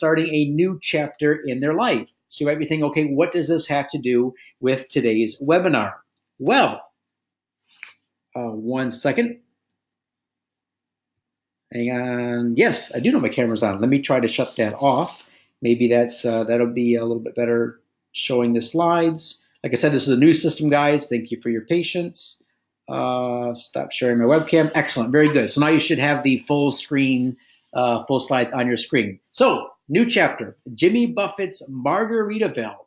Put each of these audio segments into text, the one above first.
starting a new chapter in their life. So you might be thinking, okay, what does this have to do with today's webinar? Well, one second. Hang on. Yes, I do know my camera's on. Let me try to shut that off. Maybe that'll be a little bit better showing the slides. Like I said, this is a new system, guys. Thank you for your patience. Stop sharing my webcam. Excellent. Very good. So now you should have the full screen, full slides on your screen. So, new chapter, Jimmy Buffett's Margaritaville.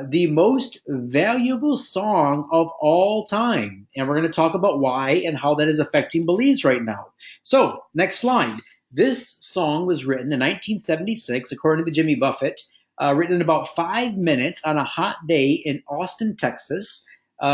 The most valuable song of all time. And we're going to talk about why and how that is affecting Belize right now. So, next slide. This song was written in 1976, according to Jimmy Buffett, written in about 5 minutes on a hot day in Austin, Texas,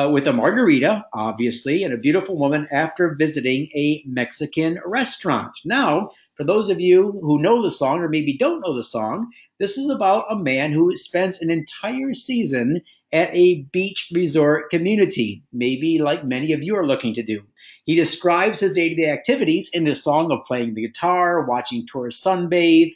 with a margarita, obviously, and a beautiful woman after visiting a Mexican restaurant. Now, for those of you who know the song or maybe don't know the song, this is about a man who spends an entire season at a beach resort community, maybe like many of you are looking to do. He describes his day-to-day activities in this song of playing the guitar, watching tourists sunbathe,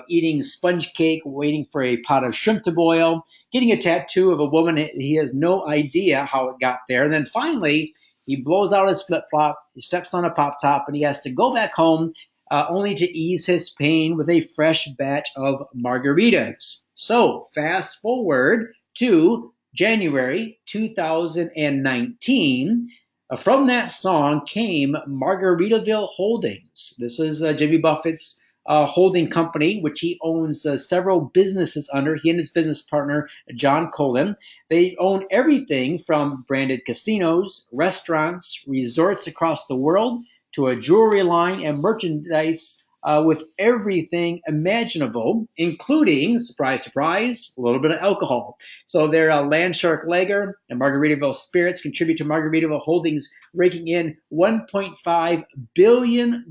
eating sponge cake, waiting for a pot of shrimp to boil, getting a tattoo of a woman he has no idea how it got there. And then finally, he blows out his flip-flop, he steps on a pop-top, and he has to go back home only to ease his pain with a fresh batch of margaritas. So fast forward to January 2019. From that song came Margaritaville Holdings. This is Jimmy Buffett's holding company, which he owns several businesses under. He and his business partner, John Colin. They own everything from branded casinos, restaurants, resorts across the world, to a jewelry line and merchandise with everything imaginable, including, surprise, surprise, a little bit of alcohol. So their Landshark Lager and Margaritaville Spirits contribute to Margaritaville Holdings, raking in $1.5 billion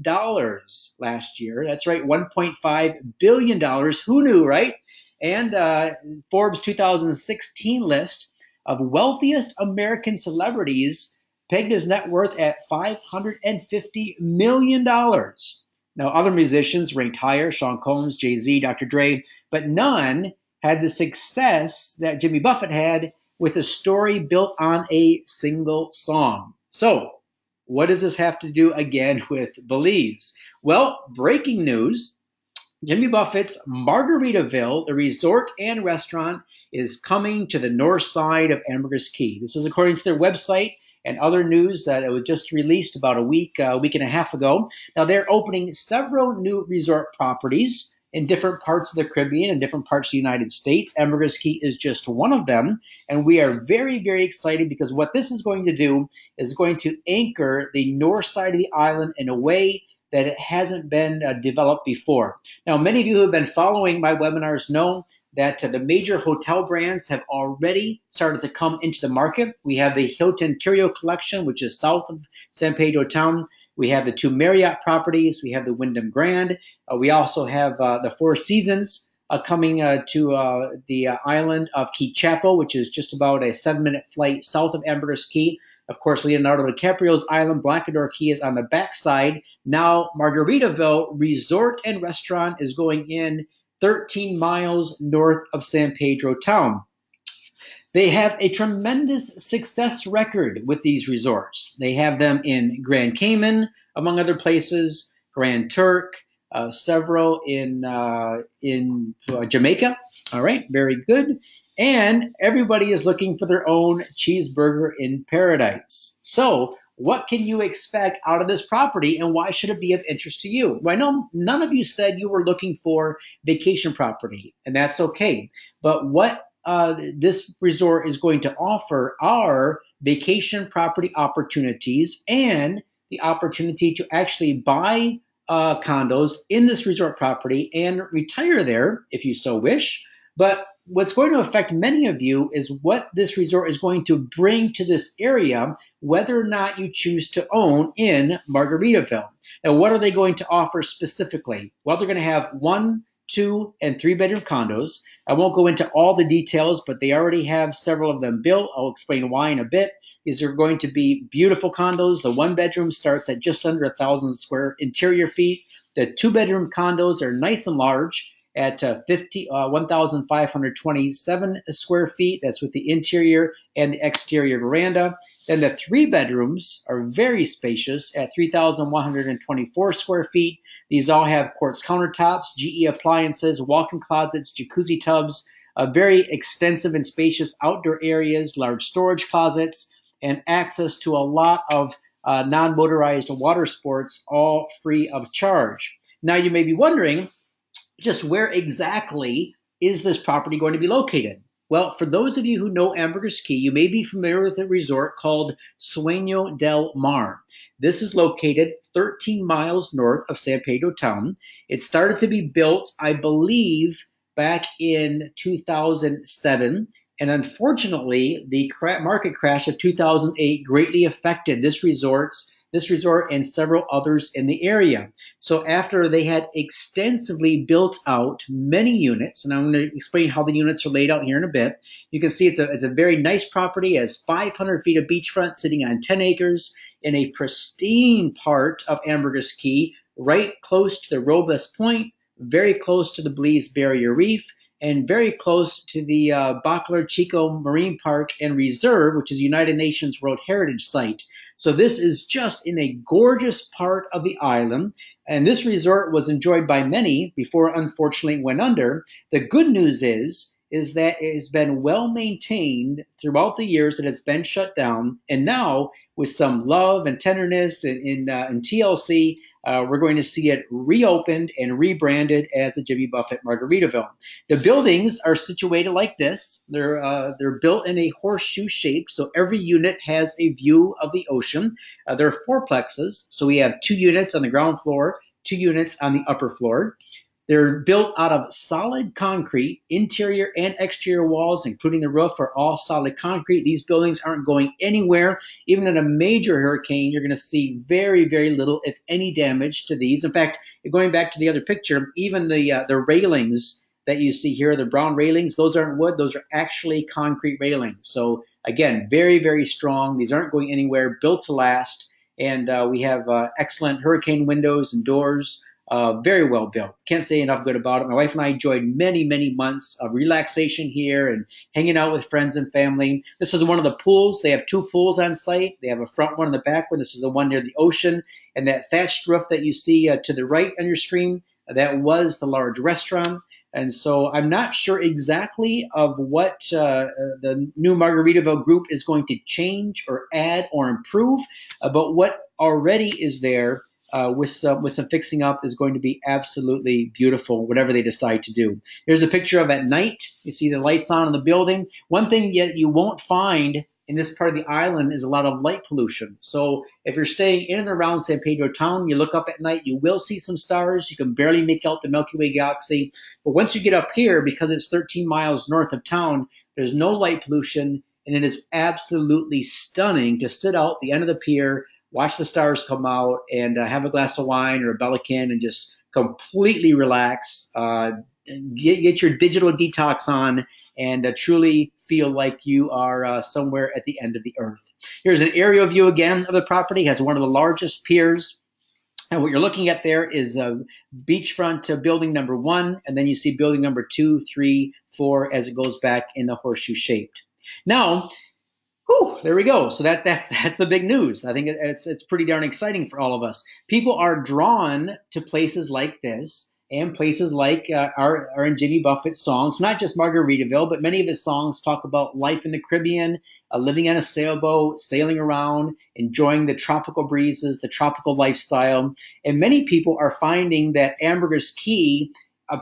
last year. That's right, $1.5 billion. Who knew, right? And Forbes 2016 list of wealthiest American celebrities pegged his net worth at $550 million. Now, other musicians ranked higher, Sean Combs, Jay-Z, Dr. Dre, but none had the success that Jimmy Buffett had with a story built on a single song. So, what does this have to do again with Belize? Well, breaking news. Jimmy Buffett's Margaritaville, the resort and restaurant, is coming to the north side of Ambergris Caye. This is according to their website and other news that it was just released about a week and a half ago. Now, they're opening several new resort properties in different parts of the Caribbean and different parts of the United States. Ambergris Caye is just one of them, and we are very, very excited because what this is going to do is going to anchor the north side of the island in a way that it hasn't been developed before. Now, many of you who have been following my webinars know that the major hotel brands have already started to come into the market. We have the Hilton Curio Collection, which is south of San Pedro town. We have the 2 Marriott properties. We have the Wyndham Grand. We also have the Four Seasons coming to the island of Cape Chapel, which is just about a 7-minute flight south of Ambergris Caye. Of course, Leonardo DiCaprio's island, Blackador Caye, is on the backside. Now, Margaritaville Resort and Restaurant is going in 13 miles north of San Pedro town. They have a tremendous success record with these resorts. They have them in Grand Cayman, among other places, Grand Turk, several in Jamaica. All right, very good. And everybody is looking for their own cheeseburger in paradise. So, what can you expect out of this property, and why should it be of interest to you? Well, I know none of you said you were looking for vacation property, and that's okay. But what this resort is going to offer are vacation property opportunities and the opportunity to actually buy condos in this resort property and retire there if you so wish. But what's going to affect many of you is what this resort is going to bring to this area, whether or not you choose to own in Margaritaville. Now, what are they going to offer specifically? Well, they're going to have 1, 2, and 3-bedroom condos. I won't go into all the details, but they already have several of them built. I'll explain why in a bit. These are going to be beautiful condos. The 1-bedroom starts at just under 1,000 square interior feet. The 2-bedroom condos are nice and large, at 1,527 square feet. That's with the interior and the exterior veranda. Then the 3 bedrooms are very spacious at 3,124 square feet. These all have quartz countertops, GE appliances, walk-in closets, jacuzzi tubs, very extensive and spacious outdoor areas, large storage closets, and access to a lot of non-motorized water sports, all free of charge. Now you may be wondering, just where exactly is this property going to be located? Well, for those of you who know Ambergris Caye, you may be familiar with a resort called Sueño del Mar. This is located 13 miles north of San Pedro town. It started to be built, I believe, back in 2007. And unfortunately, the market crash of 2008 greatly affected this resort and several others in the area. So after they had extensively built out many units, and I'm going to explain how the units are laid out here in a bit, you can see it's a very nice property. It has 500 feet of beachfront sitting on 10 acres in a pristine part of Ambergris Caye, right close to the Robles Point, very close to the Belize Barrier Reef, and very close to the Bacalar Chico Marine Park and Reserve, which is United Nations World Heritage Site. So this is just in a gorgeous part of the island, and this resort was enjoyed by many before unfortunately it went under. The good news is that it has been well maintained throughout the years that it's been shut down, and now with some love and tenderness in TLC, we're going to see it reopened and rebranded as the Jimmy Buffett Margaritaville. The buildings are situated like this. They're built in a horseshoe shape, so every unit has a view of the ocean. There are 4plexes, so we have 2 units on the ground floor, 2 units on the upper floor. They're built out of solid concrete. Interior and exterior walls, including the roof, are all solid concrete. These buildings aren't going anywhere. Even in a major hurricane, you're going to see very, very little, if any, damage to these. In fact, going back to the other picture, even the railings that you see here, the brown railings, those aren't wood. Those are actually concrete railings. So again, very, very strong. These aren't going anywhere, built to last. And we have excellent hurricane windows and doors. Very well built. Can't say enough good about it. My wife and I enjoyed many, many months of relaxation here and hanging out with friends and family. This is one of the pools. They have 2 pools on site. They have a front one and a back one. This is the one near the ocean. And that thatched roof that you see to the right on your screen, that was the large restaurant. And so I'm not sure exactly of what the new Margaritaville group is going to change or add or improve, but what already is there with some fixing up is going to be absolutely beautiful, whatever they decide to do. Here's a picture of at night. You see the lights on in the building. One thing yet you won't find in this part of the island is a lot of light pollution. So if you're staying in and around San Pedro town, you look up at night, you will see some stars. You can barely make out the Milky Way galaxy. But once you get up here, because it's 13 miles north of town, there's no light pollution, and it is absolutely stunning to sit out the end of the pier, watch the stars come out, and have a glass of wine or a Belican and just completely relax, get your digital detox on, and truly feel like you are somewhere at the end of the earth. Here's an aerial view again of the property. It has one of the largest piers. And what you're looking at there is beachfront building number 1, and then you see building number 2, 3, 4 as it goes back in the horseshoe shaped. Now, whew, there we go. So that's the big news. I think it's pretty darn exciting for all of us. People are drawn to places like this and places like are in Jimmy Buffett's songs, not just Margaritaville, but many of his songs talk about life in the Caribbean, living on a sailboat, sailing around, enjoying the tropical breezes, the tropical lifestyle. And many people are finding that Ambergris Caye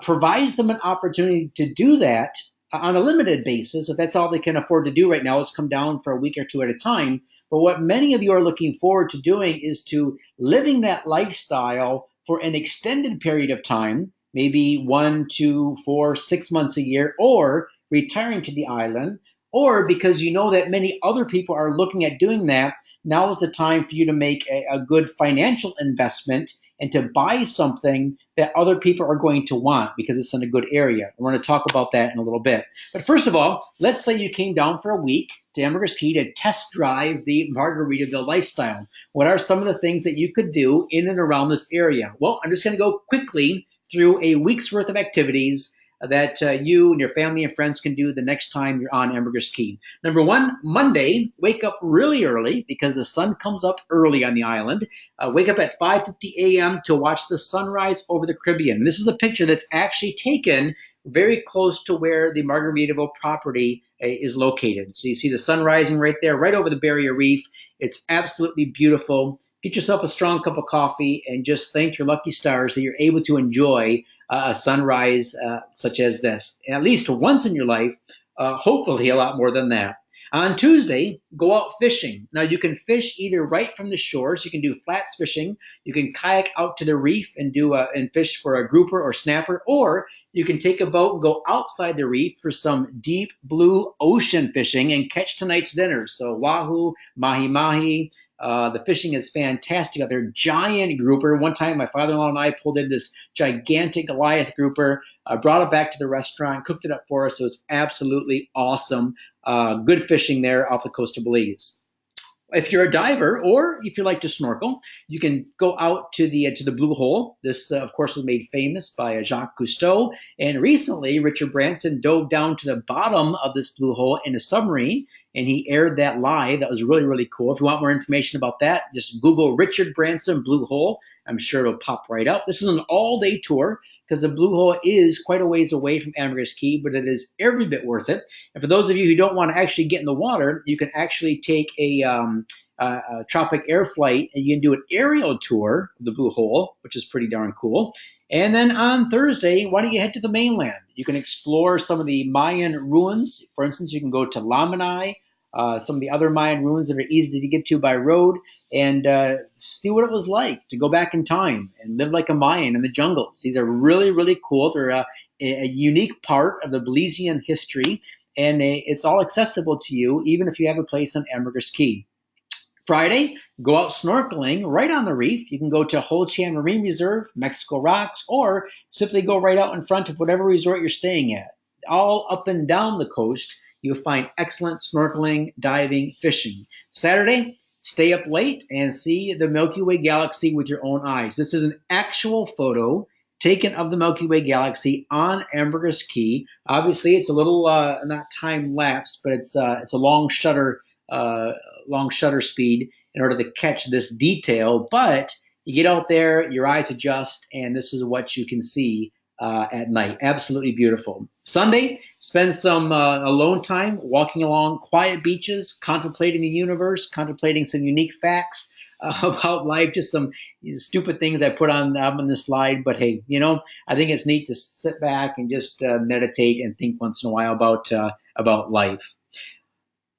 provides them an opportunity to do that on a limited basis. If that's all they can afford to do right now is come down for a week or 2 at a time. But what many of you are looking forward to doing is to living that lifestyle for an extended period of time, maybe 1, 2, 4, 6 months a year, or retiring to the island, or because you know that many other people are looking at doing that, now is the time for you to make a good financial investment and to buy something that other people are going to want because it's in a good area. We're going to talk about that in a little bit. But first of all, let's say you came down for a week to Ambergris Caye to test drive the Margaritaville lifestyle. What are some of the things that you could do in and around this area? Well, I'm just going to go quickly through a week's worth of activities that you and your family and friends can do the next time you're on Ambergris Caye. Number one, Monday, wake up really early because the sun comes up early on the island. Wake up at 5:50 a.m. to watch the sunrise over the Caribbean. This is a picture that's actually taken very close to where the Margaritaville property is located. So you see the sun rising right there, right over the barrier reef. It's absolutely beautiful. Get yourself a strong cup of coffee and just thank your lucky stars that you're able to enjoy a sunrise such as this, at least once in your life, hopefully a lot more than that. On Tuesday, go out fishing. Now, you can fish either right from the shore, so you can do flats fishing. You can kayak out to the reef and and fish for a grouper or snapper, or you can take a boat and go outside the reef for some deep blue ocean fishing and catch tonight's dinner. So wahoo, mahi-mahi. The fishing is fantastic out there. Giant grouper. One time, my father-in-law and I pulled in this gigantic Goliath grouper, brought it back to the restaurant, cooked it up for us. So it's absolutely awesome. Good fishing there off the coast of Belize. If you're a diver or if you like to snorkel, you can go out to the Blue Hole. This, of course, was made famous by Jacques Cousteau. And recently, Richard Branson dove down to the bottom of this Blue Hole in a submarine, and he aired that live. That was really, really cool. If you want more information about that, just Google Richard Branson Blue Hole. I'm sure it'll pop right up. This is an all-day tour because the Blue Hole is quite a ways away from Ambergris Caye, but it is every bit worth it. And for those of you who don't want to actually get in the water, you can actually take a tropic air flight and you can do an aerial tour of the Blue Hole, which is pretty darn cool. And then on Thursday, why don't you head to the mainland? You can explore some of the Mayan ruins. For instance, you can go to Lamanai, some of the other Mayan ruins that are easy to get to by road, and see what it was like to go back in time and live like a Mayan in the jungles. These are really, really cool. They're a unique part of the Belizean history, and it's all accessible to you, even if you have a place on Ambergris Caye. Friday, go out snorkeling right on the reef. You can go to Holchan Marine Reserve, Mexico Rocks, or simply go right out in front of whatever resort you're staying at. All up and down the coast, you'll find excellent snorkeling, diving, fishing. Saturday, stay up late and see the Milky Way galaxy with your own eyes. This is an actual photo taken of the Milky Way galaxy on Ambergris Caye. Obviously, it's a little not time lapse, but it's a long shutter speed in order to catch this detail. But you get out there, your eyes adjust, and this is what you can see at night. Absolutely beautiful. Sunday, spend some alone time walking along quiet beaches, contemplating the universe, contemplating some unique facts about life, just some stupid things I put on this slide. But hey, I think it's neat to sit back and just meditate and think once in a while about life.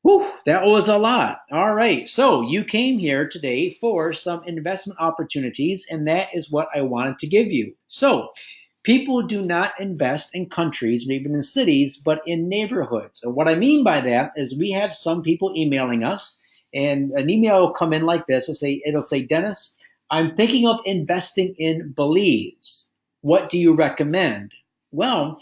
Whew, that was a lot. All right. So you came here today for some investment opportunities, and that is what I wanted to give you. So people do not invest in countries or even in cities, but in neighborhoods. And what I mean by that is we have some people emailing us, and an email will come in like this. It'll say, Dennis, I'm thinking of investing in Belize. What do you recommend? Well,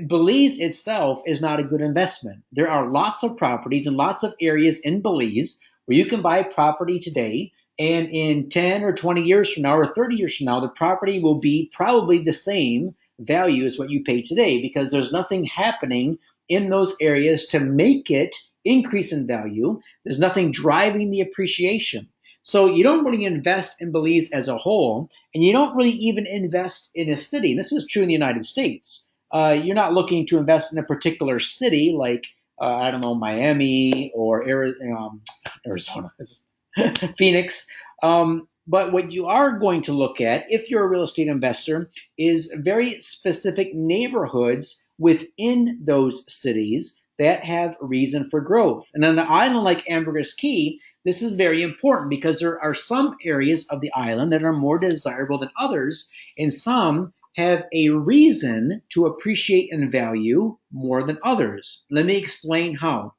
Belize itself is not a good investment. There are lots of properties and lots of areas in Belize where you can buy property today, and in 10 or 20 years from now or 30 years from now, the property will be probably the same value as what you pay today because there's nothing happening in those areas to make it increase in value. There's nothing driving the appreciation. So you don't really invest in Belize as a whole, and you don't really even invest in a city. And this is true in the United States. You're not looking to invest in a particular city like, I don't know, Miami or Arizona, Phoenix. But what you are going to look at, if you're a real estate investor, is very specific neighborhoods within those cities that have reason for growth. And on an island like Ambergris Caye, this is very important because there are some areas of the island that are more desirable than others, and some have a reason to appreciate and value more than others. Let me explain how.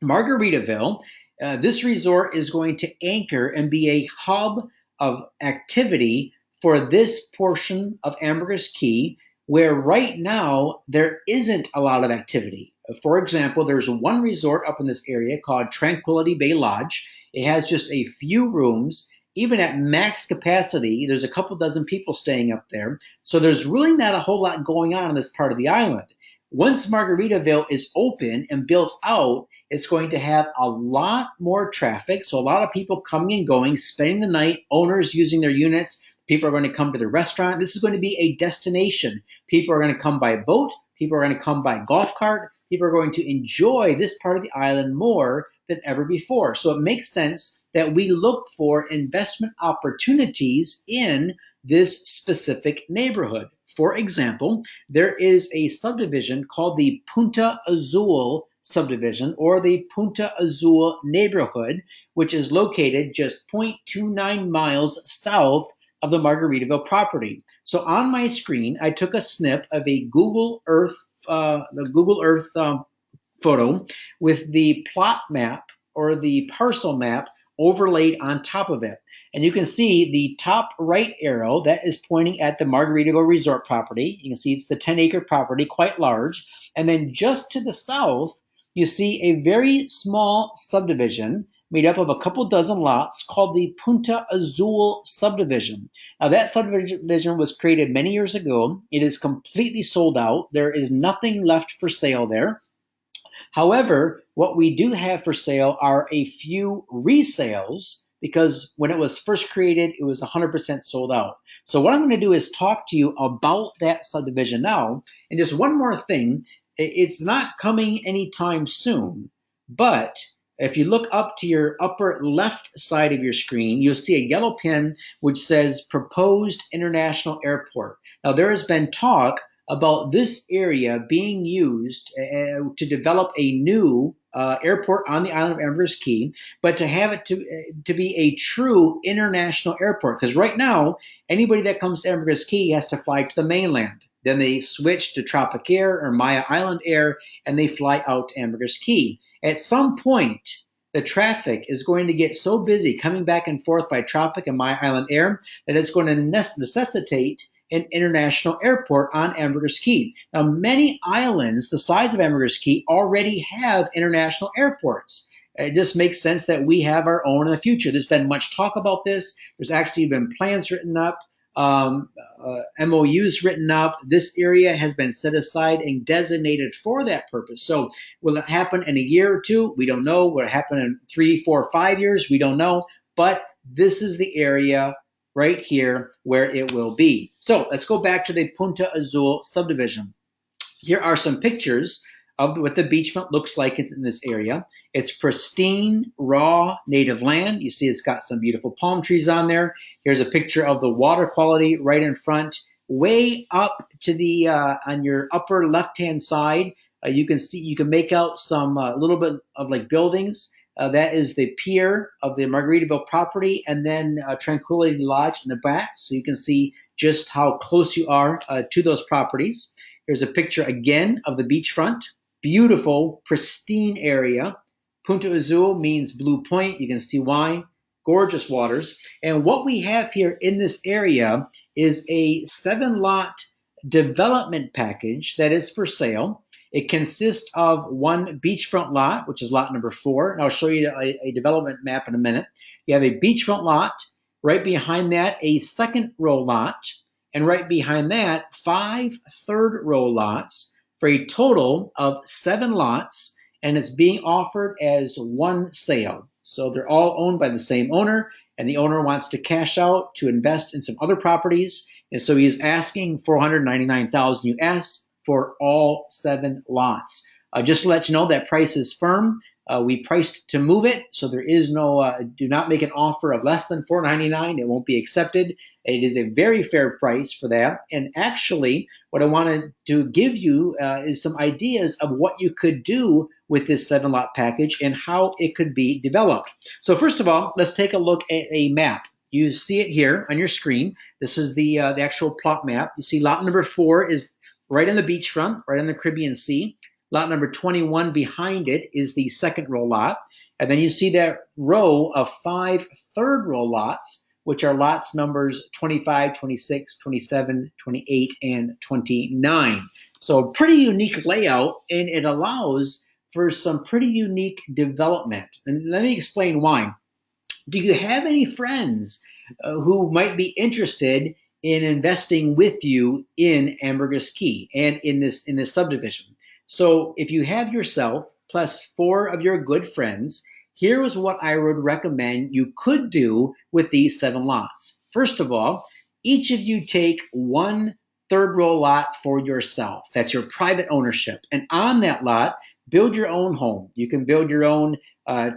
Margaritaville, this resort is going to anchor and be a hub of activity for this portion of Ambergris Caye, where right now there isn't a lot of activity. For example, there's one resort up in this area called Tranquility Bay Lodge. It has just a few rooms. even at max capacity, there's a couple dozen people staying up there. So there's really not a whole lot going on this part of the island. Once Margaritaville is open and built out, it's going to have a lot more traffic. So a lot of people coming and going, spending the night, owners using their units. People are going to come to the restaurant. This is going to be a destination. People are going to come by boat. People are going to come by golf cart. People are going to enjoy this part of the island more than ever before. So it makes sense that we look for investment opportunities in this specific neighborhood. For example, there is a subdivision called the Punta Azul subdivision, or the Punta Azul neighborhood, which is located just 0.29 miles south of the Margaritaville property. So on my screen, I took a snip of a Google Earth photo with the plot map or the parcel map overlaid on top of it. And you can see the top right arrow that is pointing at the Margaritaville Resort property. You can see it's the 10-acre property, quite large. And then just to the south, you see a very small subdivision made up of a couple dozen lots called the Punta Azul subdivision. Now that subdivision was created many years ago. It is completely sold out. There is nothing left for sale there. However, what we do have for sale are a few resales, because when it was first created, it was 100% sold out. So what I'm going to do is talk to you about that subdivision now. And just one more thing, it's not coming anytime soon, but if you look up to your upper left side of your screen, you'll see a yellow pin which says Proposed International Airport. Now there has been talk about this area being used to develop a new airport on the island of Ambergris Caye, but to have it to be a true international airport. Because right now, anybody that comes to Ambergris Caye has to fly to the mainland. Then they switch to Tropic Air or Maya Island Air, and they fly out to Ambergris Caye. At some point, the traffic is going to get so busy coming back and forth by Tropic and Maya Island Air that it's going to necessitate an international airport on Ambergris Caye. Now, many islands the size of Ambergris Caye already have international airports. It just makes sense that we have our own in the future. There's been much talk about this. There's actually been plans written up, MOUs written up. This area has been set aside and designated for that purpose. So will it happen in a year or two? We don't know. Will it happen in 3, 4, 5 years? We don't know. But this is the area right here where it will be. So let's go back to the Punta Azul subdivision. Here are some pictures of what the beachfront looks like in this area. It's pristine, raw, native land. You see it's got some beautiful palm trees on there. Here's a picture of the water quality right in front. Way up to the, on your upper left-hand side, you can make out some little bit of like buildings. That is the pier of the Margaritaville property, and then Tranquility Lodge in the back, so you can see just how close you are to those properties. Here's a picture again of the beachfront. Beautiful, pristine area. Punta Azul means blue point. You can see why. Gorgeous waters. And what we have here in this area is a 7-lot development package that is for sale. It consists of one beachfront lot, which is lot number 4. And I'll show you a development map in a minute. You have a beachfront lot. Right behind that, a second row lot. And right behind that, 5 third row lots for a total of 7 lots. And it's being offered as one sale. So they're all owned by the same owner, and the owner wants to cash out to invest in some other properties. And so he's asking $499,000 US for all 7 lots. Just to let you know, that price is firm. We priced to move it, so there is no, do not make an offer of less than $499. It won't be accepted. It is a very fair price for that. And actually, what I wanted to give you is some ideas of what you could do with this 7-lot package and how it could be developed. So first of all, let's take a look at a map. You see it here on your screen. This is the actual plot map. You see lot number 4 is right on the beachfront, right on the Caribbean Sea. Lot number 21 behind it is the second row lot. And then you see that row of 5 third row lots, which are lots numbers 25, 26, 27, 28, and 29. So a pretty unique layout, and it allows for some pretty unique development. And let me explain why. Do you have any friends who might be interested in investing with you in Ambergris Caye and in this subdivision? So if you have yourself plus four of your good friends, here is what I would recommend you could do with these 7 lots. First of all, each of you take one third row lot for yourself. That's your private ownership. And on that lot, build your own home. You can build your own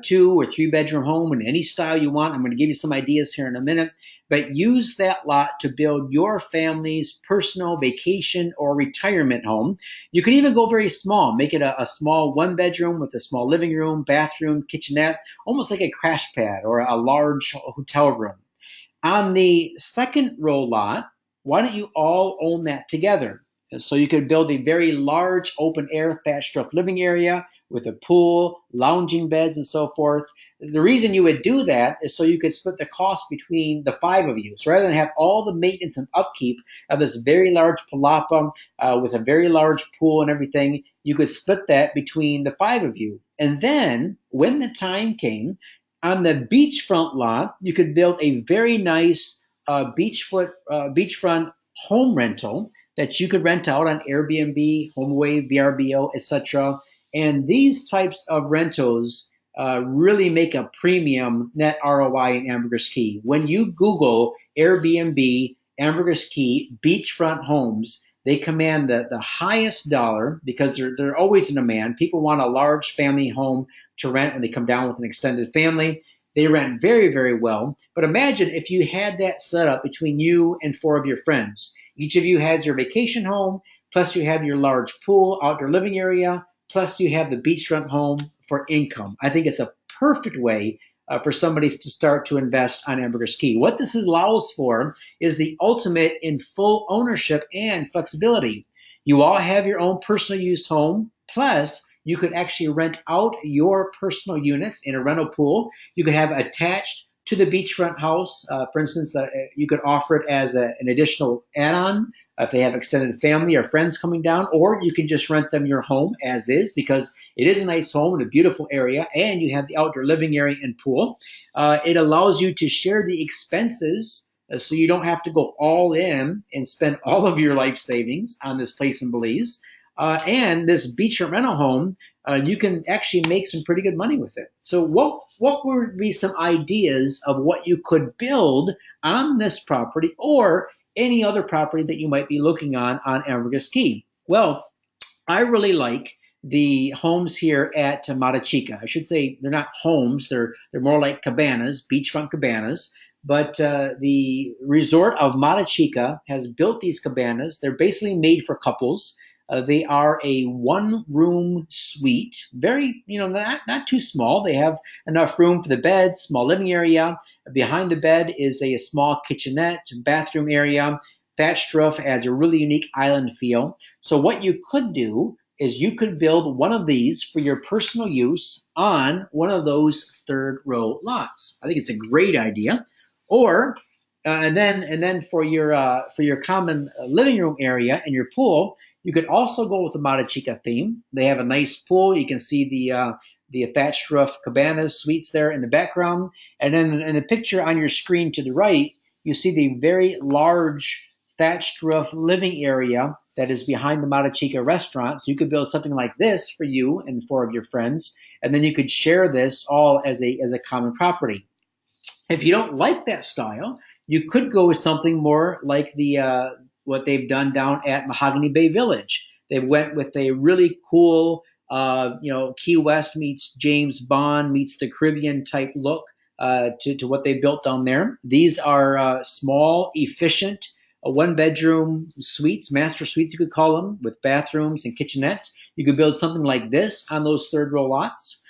2 or 3 bedroom home in any style you want. I'm going to give you some ideas here in a minute, but use that lot to build your family's personal vacation or retirement home. You could even go very small, make it a small 1 bedroom with a small living room, bathroom, kitchenette, almost like a crash pad or a large hotel room. On the second row lot, why don't you all own that together? So you could build a very large open air thatched roof living area with a pool, lounging beds, and so forth. The reason you would do that is so you could split the cost between the 5 of you. So rather than have all the maintenance and upkeep of this very large palapa with a very large pool and everything, you could split that between the 5 of you. And then when the time came, on the beachfront lot, you could build a very nice beachfront home rental that you could rent out on Airbnb, HomeAway, VRBO, etc. And these types of rentals really make a premium net ROI in Ambergris Caye. When you Google Airbnb, Ambergris Caye, beachfront homes, they command the highest dollar because they're always in demand. People want a large family home to rent when they come down with an extended family. They rent very, very well. But imagine if you had that set up between you and 4 of your friends. Each of you has your vacation home, plus you have your large pool, outdoor living area, plus you have the beachfront home for income. I think it's a perfect way for somebody to start to invest on Ambergris Caye. What this allows for is the ultimate in full ownership and flexibility. You all have your own personal use home, plus you could actually rent out your personal units in a rental pool. You could have attached to the beachfront house. For instance, you could offer it as an additional add-on if they have extended family or friends coming down, or you can just rent them your home as is because it is a nice home in a beautiful area and you have the outdoor living area and pool. It allows you to share the expenses so you don't have to go all in and spend all of your life savings on this place in Belize. And this beachfront rental home, you can actually make some pretty good money with it. So what would be some ideas of what you could build on this property or any other property that you might be looking on Ambergris Caye? Well, I really like the homes here at Mata Chica. I should say they're not homes; they're more like cabanas, beachfront cabanas. But the resort of Mata Chica has built these cabanas. They're basically made for couples. They are a one-room suite, very, not too small. They have enough room for the bed, small living area. Behind the bed is a small kitchenette, bathroom area. Thatched roof adds a really unique island feel. So what you could do is you could build one of these for your personal use on one of those third row lots. I think it's a great idea. Or and then for your common living room area and your pool, you could also go with the Mata Chica theme. They have a nice pool. You can see the thatched roof cabanas suites there in the background. And then in the picture on your screen to the right, you see the very large thatched roof living area that is behind the Mata Chica restaurant. So you could build something like this for you and 4 of your friends, and then you could share this all as a common property. If you don't like that style, you could go with something more like the what they've done down at Mahogany Bay Village. They went with a really cool, Key West meets James Bond meets the Caribbean type look to what they built down there. These are small, efficient, 1 bedroom suites, master suites you could call them, with bathrooms and kitchenettes. You could build something like this on those third row lots.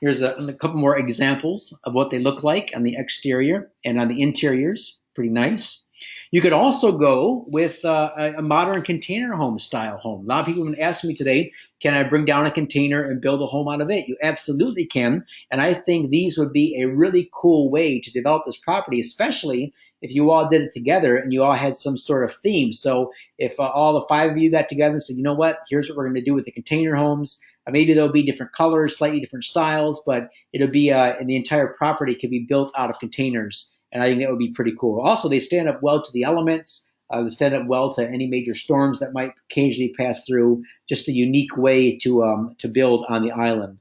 Here's a couple more examples of what they look like on the exterior and on the interiors. Pretty nice. You could also go with a modern container home style home. A lot of people have been asking me today, can I bring down a container and build a home out of it? You absolutely can. And I think these would be a really cool way to develop this property, especially if you all did it together and you all had some sort of theme. So if all the five of you got together and said, you know what, here's what we're going to do with the container homes. Maybe there'll be different colors, slightly different styles, but it'll be, and the entire property could be built out of containers. And I think that would be pretty cool. Also, they stand up well to the elements. They stand up well to any major storms that might occasionally pass through. Just a unique way to build on the island.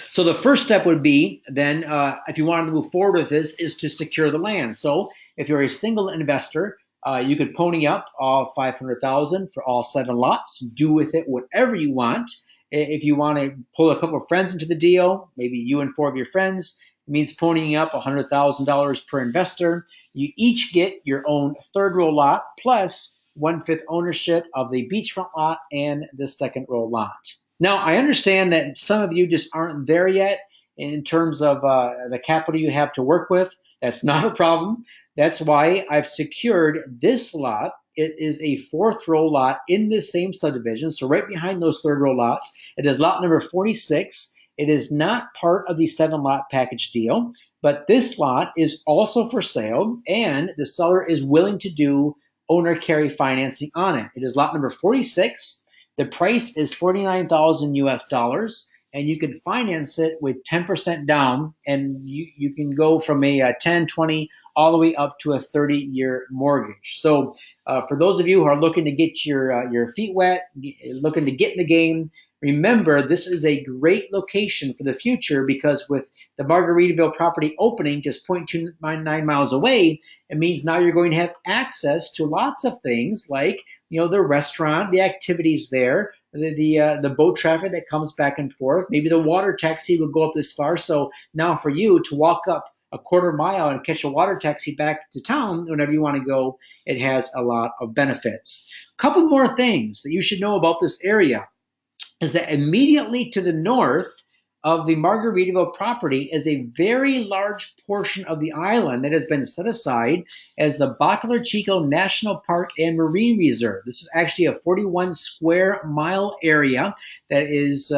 So the first step would be then, if you wanted to move forward with this, is to secure the land. So if you're a single investor, you could pony up all 500,000 for all 7 lots. Do with it whatever you want. If you want to pull a couple of friends into the deal, maybe you and 4 of your friends, it means ponying up $100,000 per investor. You each get your own third row lot plus 1/5 ownership of the beachfront lot and the second row lot. Now, I understand that some of you just aren't there yet in terms of the capital you have to work with. That's not a problem. That's why I've secured this lot. It is a 4th row lot in this same subdivision, so right behind those 3rd row lots. It is lot number 46. It is not part of the 7-lot package deal, but this lot is also for sale, and the seller is willing to do owner carry financing on it. It is lot number 46. The price is $49,000 US, and you can finance it with 10% down, and you can go from a 10, 20, all the way up to a 30-year mortgage. So for those of you who are looking to get your feet wet, looking to get in the game, remember, this is a great location for the future because with the Margaritaville property opening just 0.29 miles away, it means now you're going to have access to lots of things like, the restaurant, the activities there, the boat traffic that comes back and forth. Maybe the water taxi will go up this far. So now for you to walk up a quarter mile and catch a water taxi back to town whenever you want to go, it has a lot of benefits. A couple more things that you should know about this area is that immediately to the north of the Margaritaville property is a very large portion of the island that has been set aside as the Bacalar Chico National Park and Marine Reserve. This is actually a 41 square mile area that is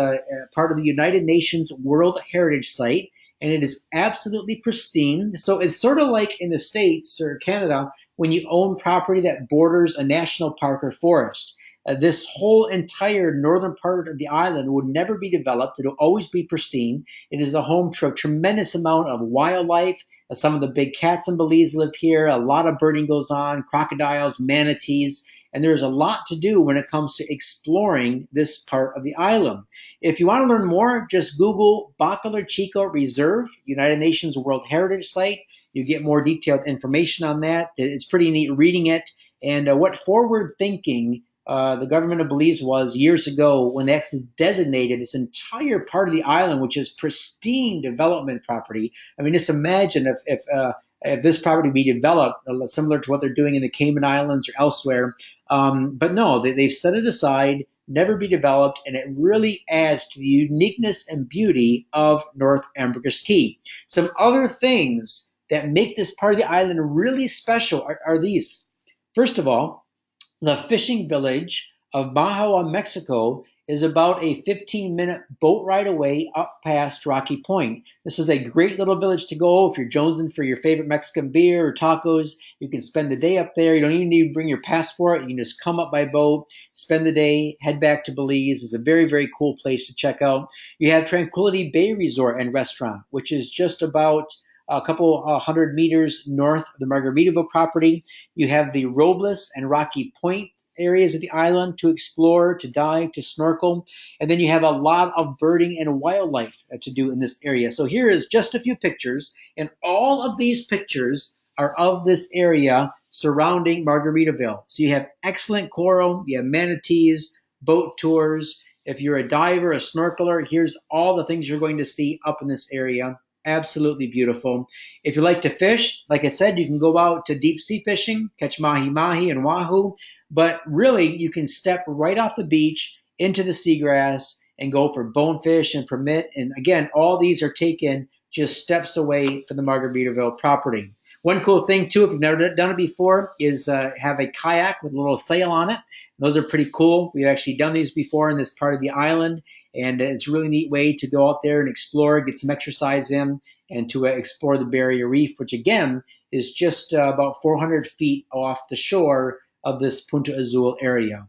part of the United Nations World Heritage Site, and it is absolutely pristine. So it's sort of like in the States or Canada when you own property that borders a national park or forest. This whole entire northern part of the island would never be developed. It will always be pristine. It is the home to a tremendous amount of wildlife. Some of the big cats in Belize live here. A lot of birding goes on, crocodiles, manatees, and there's a lot to do when it comes to exploring this part of the island. If you want to learn more, just Google Bacalar Chico Reserve, United Nations World Heritage Site. You get more detailed information on that. It's pretty neat reading it. And what forward thinking the government of Belize was years ago when they actually designated this entire part of the island, which is pristine development property. I mean, just imagine if this property be developed similar to what they're doing in the Cayman Islands or elsewhere. But no, they've set it aside, never be developed, and it really adds to the uniqueness and beauty of North Ambergris Caye. Some other things that make this part of the island really special are these. First of all, the fishing village of Bahia, Mexico is about a 15-minute boat ride away up past Rocky Point. This is a great little village to go if you're jonesing for your favorite Mexican beer or tacos. You can spend the day up there. You don't even need to bring your passport. You can just come up by boat, spend the day, head back to Belize. It's a very, very cool place to check out. You have Tranquility Bay Resort and Restaurant, which is just about a couple 100 meters north of the Margaritaville property. You have the Robles and Rocky Point areas of the island to explore, to dive, to snorkel. And then you have a lot of birding and wildlife to do in this area. So here is just a few pictures, and all of these pictures are of this area surrounding Margaritaville. So you have excellent coral, you have manatees, boat tours. If you're a diver, a snorkeler, here's all the things you're going to see up in this area. Absolutely beautiful. If you like to fish, like I said, you can go out to deep sea fishing, catch mahi-mahi and wahoo, but really you can step right off the beach into the seagrass and go for bonefish and permit. And again, all these are taken just steps away from the Margaritaville property. One cool thing too, if you've never done it before, is have a kayak with a little sail on it. Those are pretty cool. We've actually done these before in this part of the island, and it's a really neat way to go out there and explore, get some exercise in, and to explore the barrier reef, which again is just about 400 feet off the shore of this Punta Azul area.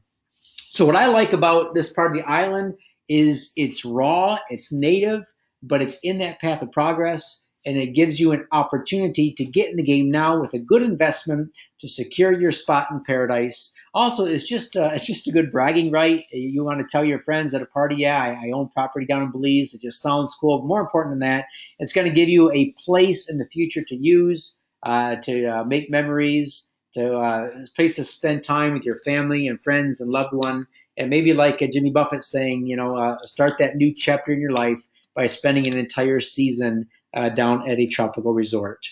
So what I like about this part of the island is it's raw, it's native, but it's in that path of progress, and it gives you an opportunity to get in the game now with a good investment to secure your spot in paradise. Also, it's just a good bragging right. You want to tell your friends at a party, yeah, I own property down in Belize. It just sounds cool. But more important than that, it's going to give you a place in the future to use, to make memories, to a place to spend time with your family and friends and loved one. And maybe like Jimmy Buffett saying, start that new chapter in your life by spending an entire season down at a tropical resort.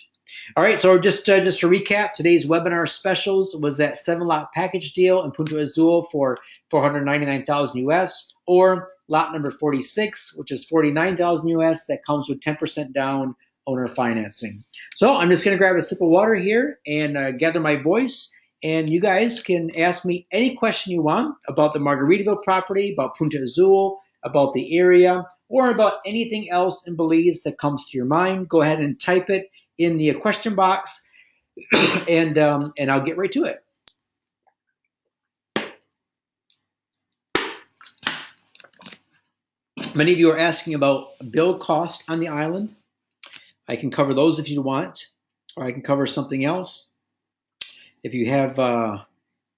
All right, so just to recap, today's webinar specials was that 7-lot package deal in Punta Azul for $499,000 US, or lot number 46, which is $49,000 US. That comes with 10% down owner financing. So I'm just going to grab a sip of water here and gather my voice. And you guys can ask me any question you want about the Margaritaville property, about Punta Azul, about the area, or about anything else in Belize that comes to your mind. Go ahead and type it in the question box, and I'll get right to it. Many of you are asking about build cost on the island. I can cover those if you want, or I can cover something else. If you have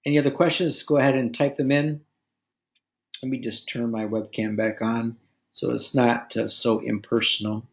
any other questions, go ahead and type them in. Let me just turn my webcam back on so it's not so impersonal.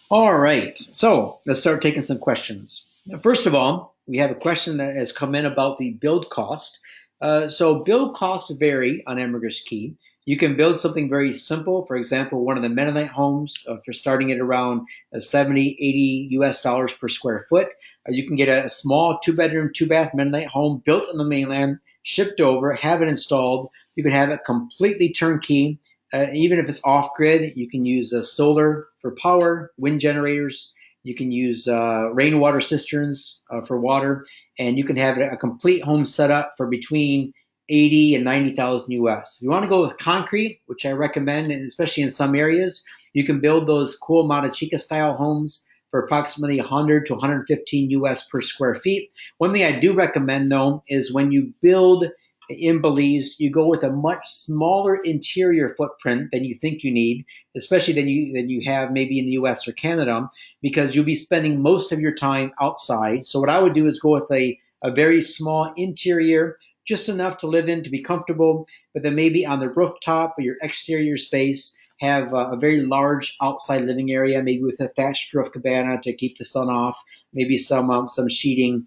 All right, so let's start taking some questions. Now, first of all, we have a question that has come in about the build cost. So build costs vary on Ambergris Caye. You can build something very simple. For example, one of the Mennonite homes for starting at around 70, 80 US dollars per square foot. You can get a small 2-bedroom, 2-bath Mennonite home built on the mainland, shipped over, have it installed. You can have it completely turnkey. Even if it's off-grid, you can use solar for power, wind generators. You can use rainwater cisterns for water, and you can have a complete home setup for between 80 and 90,000 US. If you want to go with concrete, which I recommend, and especially in some areas, you can build those cool Mata Chica style homes for approximately 100 to 115 US per square feet. One thing I do recommend though is when you build in Belize, you go with a much smaller interior footprint than you think you need, especially than you have maybe in the US or Canada, because you'll be spending most of your time outside. So what I would do is go with a very small interior, just enough to live in, to be comfortable, but then maybe on the rooftop or your exterior space, have a very large outside living area, maybe with a thatched roof cabana to keep the sun off, maybe some sheeting,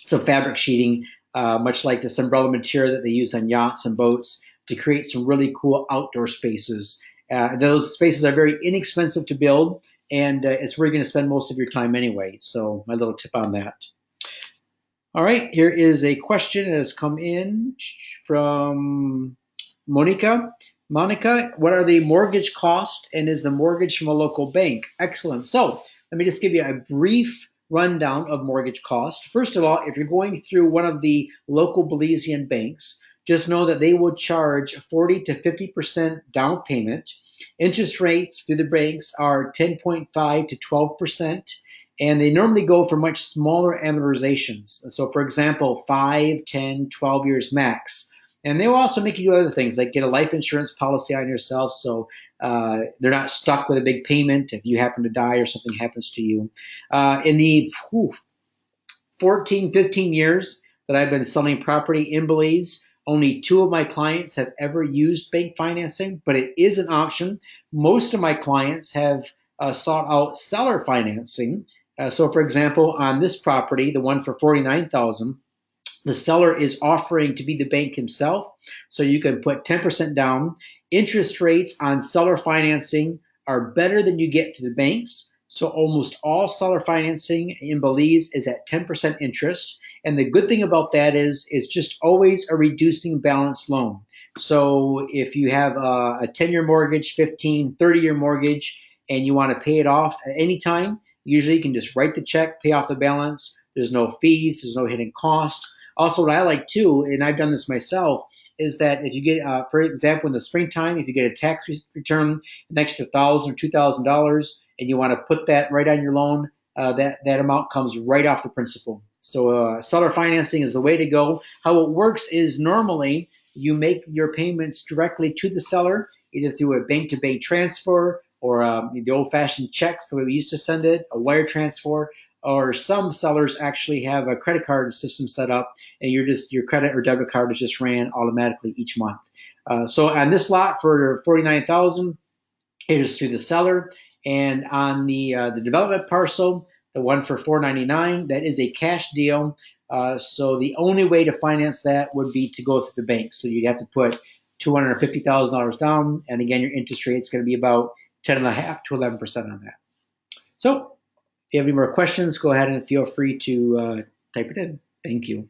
some fabric sheeting, much like this umbrella material that they use on yachts and boats, to create some really cool outdoor spaces. Those spaces are very inexpensive to build, and it's where you're going to spend most of your time anyway. So my little tip on that. All right, here is a question that has come in from Monica. Monica, what are the mortgage costs, and is the mortgage from a local bank? Excellent. So let me just give you a brief rundown of mortgage costs. First of all, if you're going through one of the local Belizean banks, just know that they will charge 40 to 50% down payment. Interest rates through the banks are 10.5 to 12%. And they normally go for much smaller amortizations. So for example, 5, 10, 12 years max. And they will also make you do other things, like get a life insurance policy on yourself, so they're not stuck with a big payment if you happen to die or something happens to you. In the 14, 15 years that I've been selling property in Belize, only 2 of my clients have ever used bank financing, but it is an option. Most of my clients have sought out seller financing. So for example, on this property, the one for $49,000, the seller is offering to be the bank himself. So you can put 10% down. Interest rates on seller financing are better than you get through the banks. So almost all seller financing in Belize is at 10% interest. And the good thing about that is it's just always a reducing balance loan. So if you have a 10-year mortgage, 15, 30-year mortgage, and you want to pay it off at any time, Usually you can just write the check, pay off the balance. There's no fees, there's no hidden cost. Also, what I like too, and I've done this myself, is that if you get, for example, in the springtime, if you get a tax return, an extra $1,000 or $2,000, and you want to put that right on your loan, that amount comes right off the principal. So seller financing is the way to go. How it works is normally you make your payments directly to the seller, either through a bank-to-bank transfer or the old-fashioned checks, the way we used to send it, a wire transfer, or some sellers actually have a credit card system set up, and your credit or debit card is just ran automatically each month. So on this lot for 49,000, it is through the seller, and on the development parcel, the one for 499, that is a cash deal. So the only way to finance that would be to go through the bank. So you'd have to put $250,000 down, and again, your interest rate is going to be about 10.5 to 11% on that. So if you have any more questions, go ahead and feel free to type it in. Thank you.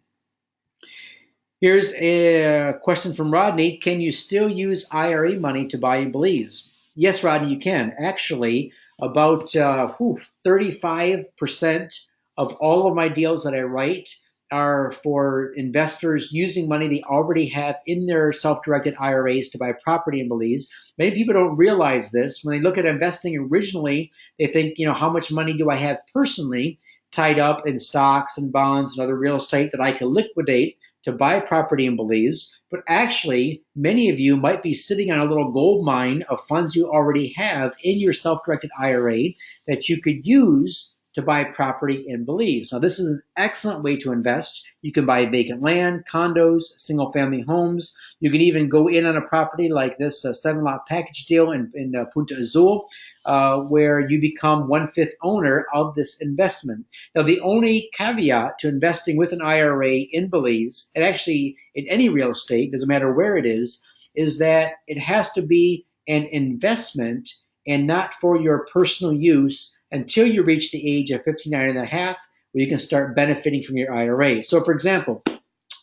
Here's a question from Rodney. Can you still use IRA money to buy in Belize? Yes, Rodney, you can. Actually, about 35% of all of my deals that I write are for investors using money they already have in their self-directed IRAs to buy property in Belize. Many people don't realize this. When they look at investing originally, they think, how much money do I have personally tied up in stocks and bonds and other real estate that I can liquidate to buy property in Belize. But actually, many of you might be sitting on a little gold mine of funds you already have in your self-directed IRA that you could use to buy property in Belize. Now, this is an excellent way to invest. You can buy vacant land, condos, single-family homes. You can even go in on a property like this 7-lot package deal in Punta Azul, where you become 1/5 owner of this investment. Now, the only caveat to investing with an IRA in Belize, and actually in any real estate, doesn't matter where it is that it has to be an investment and not for your personal use until you reach the age of 59 and a half, where you can start benefiting from your IRA. So, for example,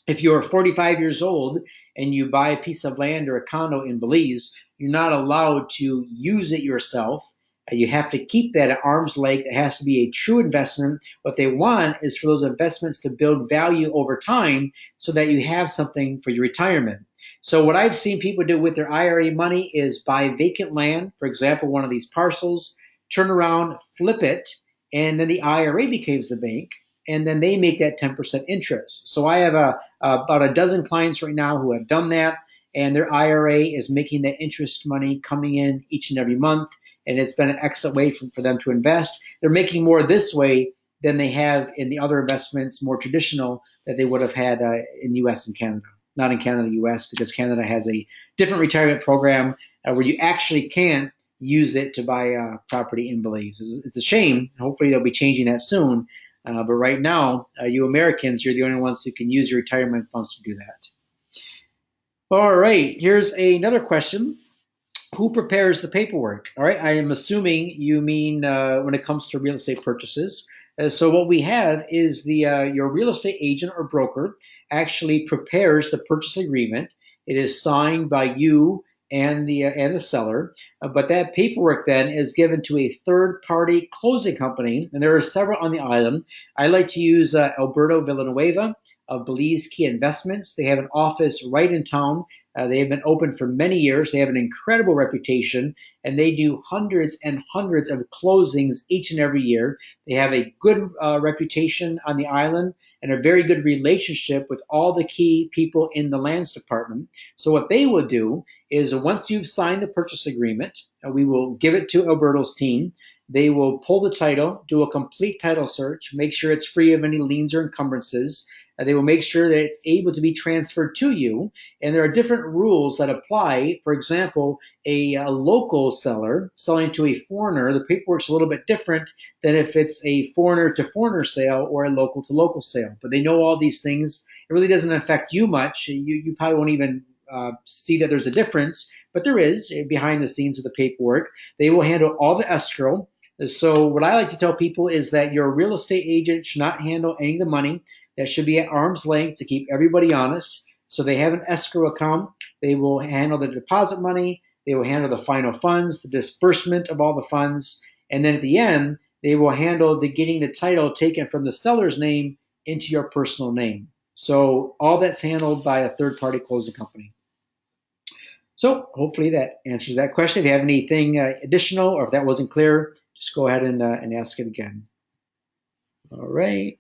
if you're 45 years old and you buy a piece of land or a condo in Belize, you're not allowed to use it yourself. You have to keep that at arm's length. It has to be a true investment. What they want is for those investments to build value over time so that you have something for your retirement. So what I've seen people do with their IRA money is buy vacant land, for example, one of these parcels, turn around, flip it, and then the IRA becomes the bank, and then they make that 10% interest. So I have about a dozen clients right now who have done that, and their IRA is making that interest money coming in each and every month, and it's been an excellent way for them to invest. They're making more this way than they have in the other investments, more traditional, that they would have had in U.S. and Canada. Not in Canada, U.S., because Canada has a different retirement program where you actually can use it to buy property in Belize. It's a shame. Hopefully they'll be changing that soon. But right now, you Americans, you're the only ones who can use your retirement funds to do that. All right, here's another question. Who prepares the paperwork? All right, I am assuming you mean when it comes to real estate purchases. So what we have is your real estate agent or broker actually prepares the purchase agreement. It is signed by you and the seller, but that paperwork then is given to a third-party closing company, and there are several on the island. I like to use Alberto Villanueva of Belize Caye Investments. They have an office right in town. They have been open for many years. They have an incredible reputation, and they do hundreds and hundreds of closings each and every year. They have a good reputation on the island and a very good relationship with all the key people in the lands department. So what they will do is once you've signed the purchase agreement, we will give it to Alberto's team. They will pull the title, do a complete title search, make sure it's free of any liens or encumbrances. They will make sure that it's able to be transferred to you. And there are different rules that apply. For example, a local seller selling to a foreigner, the paperwork's a little bit different than if it's a foreigner to foreigner sale or a local to local sale. But they know all these things. It really doesn't affect you much. You probably won't even see that there's a difference, but there is behind the scenes of the paperwork. They will handle all the escrow. So what I like to tell people is that your real estate agent should not handle any of the money. That should be at arm's length to keep everybody honest. So they have an escrow account. They will handle the deposit money. They will handle the final funds, the disbursement of all the funds. And then at the end, they will handle the getting the title taken from the seller's name into your personal name. So all that's handled by a third-party closing company. So hopefully that answers that question. If you have anything additional, or if that wasn't clear, just go ahead and ask it again. All right.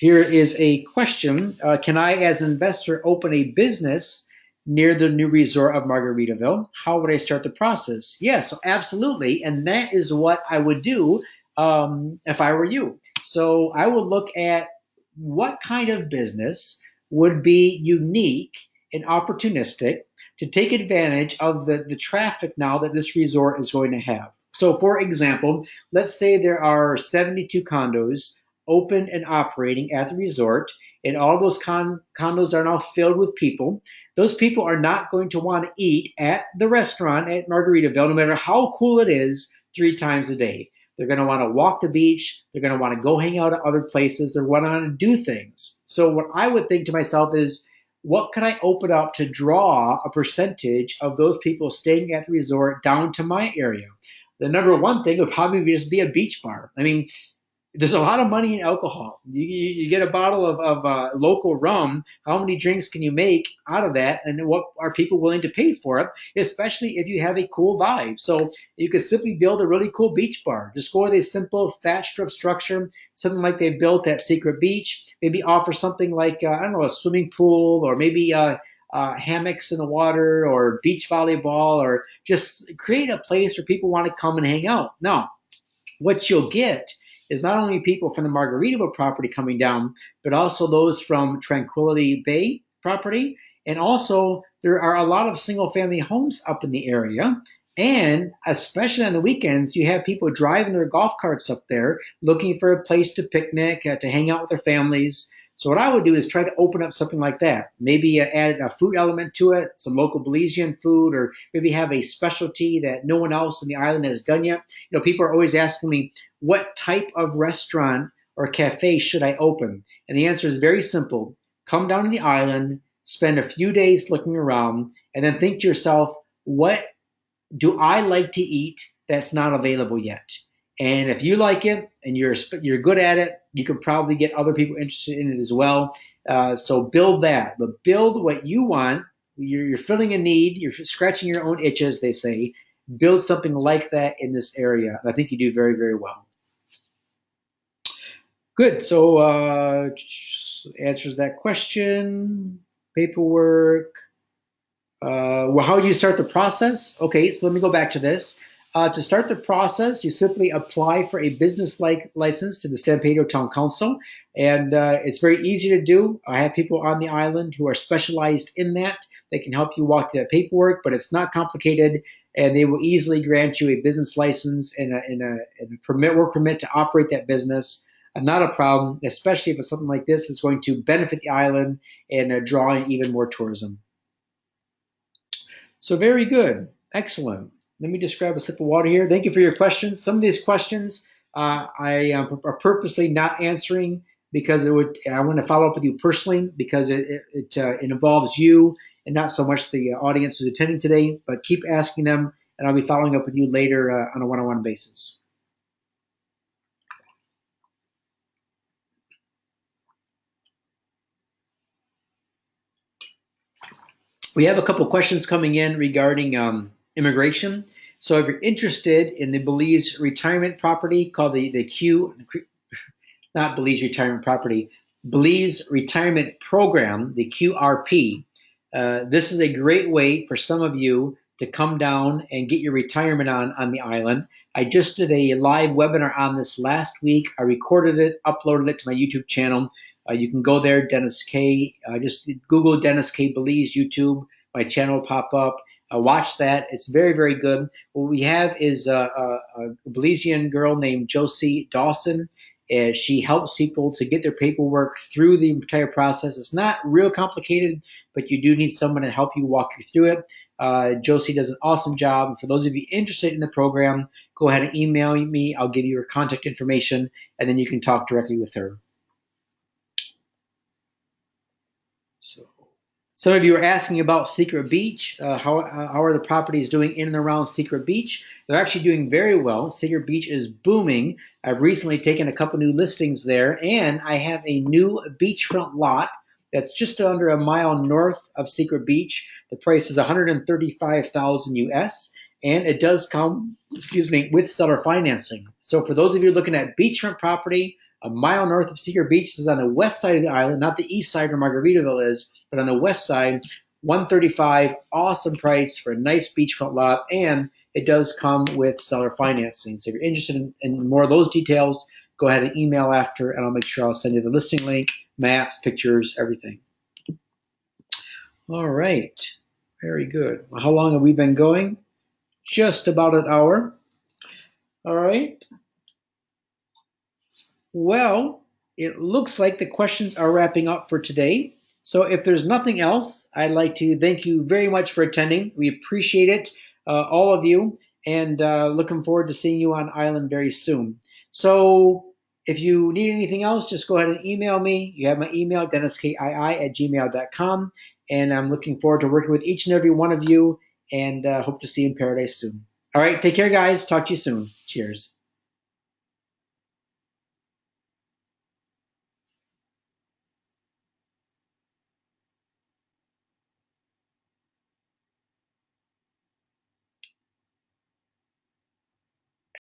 Here is a question. Can I, as an investor, open a business near the new resort of Margaritaville? How would I start the process? Yes, absolutely. And that is what I would do if I were you. So I would look at what kind of business would be unique and opportunistic to take advantage of the traffic now that this resort is going to have. So, for example, let's say there are 72 condos open and operating at the resort, and all those condos are now filled with people. Those people are not going to want to eat at the restaurant at Margaritaville, no matter how cool it is, 3 times a day. They're going to want to walk the beach. They're going to want to go hang out at other places. They're going to want to do things. So what I would think to myself is, what can I open up to draw a percentage of those people staying at the resort down to my area? The number one thing would probably just be a beach bar. I mean, there's a lot of money in alcohol. You get a bottle of local rum. How many drinks can you make out of that? And what are people willing to pay for it? Especially if you have a cool vibe. So you could simply build a really cool beach bar. Just go with a simple thatched roof structure, something like they built at Secret Beach. Maybe offer something like, I don't know, a swimming pool, or maybe hammocks in the water, or beach volleyball, or just create a place where people want to come and hang out. Now, what you'll get is not only people from the Margaritaville property coming down, but also those from Tranquility Bay property. And also, there are a lot of single family homes up in the area. And especially on the weekends, you have people driving their golf carts up there looking for a place to picnic, to hang out with their families. So what I would do is try to open up something like that. Maybe add a food element to it, some local Belizean food, or maybe have a specialty that no one else in the island has done yet. You know, people are always asking me, what type of restaurant or cafe should I open? And the answer is very simple. Come down to the island, spend a few days looking around, and then think to yourself, what do I like to eat that's not available yet? And if you like it and you're good at it, you can probably get other people interested in it as well. So build that, but build what you want. You're filling a need. You're scratching your own itches, they say. Build something like that in this area. I think you do very, very well. Good. So answers that question. Paperwork. Well, how do you start the process? Okay, so let me go back to this. To start the process, you simply apply for a business-like license to the San Pedro Town Council, and it's very easy to do. I have people on the island who are specialized in that. They can help you walk through that paperwork, but it's not complicated, and they will easily grant you a business license and a work permit to operate that business. Not a problem, especially if it's something like this that's going to benefit the island and draw in even more tourism. So very good. Excellent. Let me just grab a sip of water here. Thank you for your questions. Some of these questions I are purposely not answering because I want to follow up with you personally, because it involves you and not so much the audience who's attending today. But keep asking them, and I'll be following up with you later on a one-on-one basis. We have a couple questions coming in regarding immigration. So if you're interested in the Belize retirement property called the Q, not Belize retirement property, Belize retirement program, the QRP, this is a great way for some of you to come down and get your retirement on the island. I just did a live webinar on this last week. I recorded it, uploaded it to my YouTube channel. You can go there, Dennis Caye. Just Google Dennis Caye Belize YouTube. My channel will pop up. Watch that. It's very, very good. What we have is a Belizean girl named Josie Dawson. She helps people to get their paperwork through the entire process. It's not real complicated, but you do need someone to help you walk you through it. Josie does an awesome job. And for those of you interested in the program, go ahead and email me. I'll give you her contact information, and then you can talk directly with her. So Some of you are asking about Secret Beach. How are the properties doing in and around Secret Beach? They're actually doing very well. Secret Beach is booming. I've recently taken a couple new listings there, and I have a new beachfront lot that's just under a mile north of Secret Beach. The price is 135,000 US, and it does come, excuse me, with seller financing. So for those of you looking at beachfront property, a mile north of Secret Beach, this is on the west side of the island, not the east side where Margaritaville is, but on the west side, 135, awesome price for a nice beachfront lot, and it does come with seller financing. So if you're interested in more of those details, go ahead and email after, and I'll make sure I'll send you the listing link, maps, pictures, everything. All right, very good. How long have we been going? Just about an hour. All right. Well, it looks like the questions are wrapping up for today. So if there's nothing else, I'd like to thank you very much for attending. We appreciate it, all of you, and looking forward to seeing you on island very soon. So if you need anything else, just go ahead and email me. You have my email, denniskii@gmail.com, and I'm looking forward to working with each and every one of you, and hope to see you in paradise soon. All right, take care, guys. Talk to you soon. Cheers.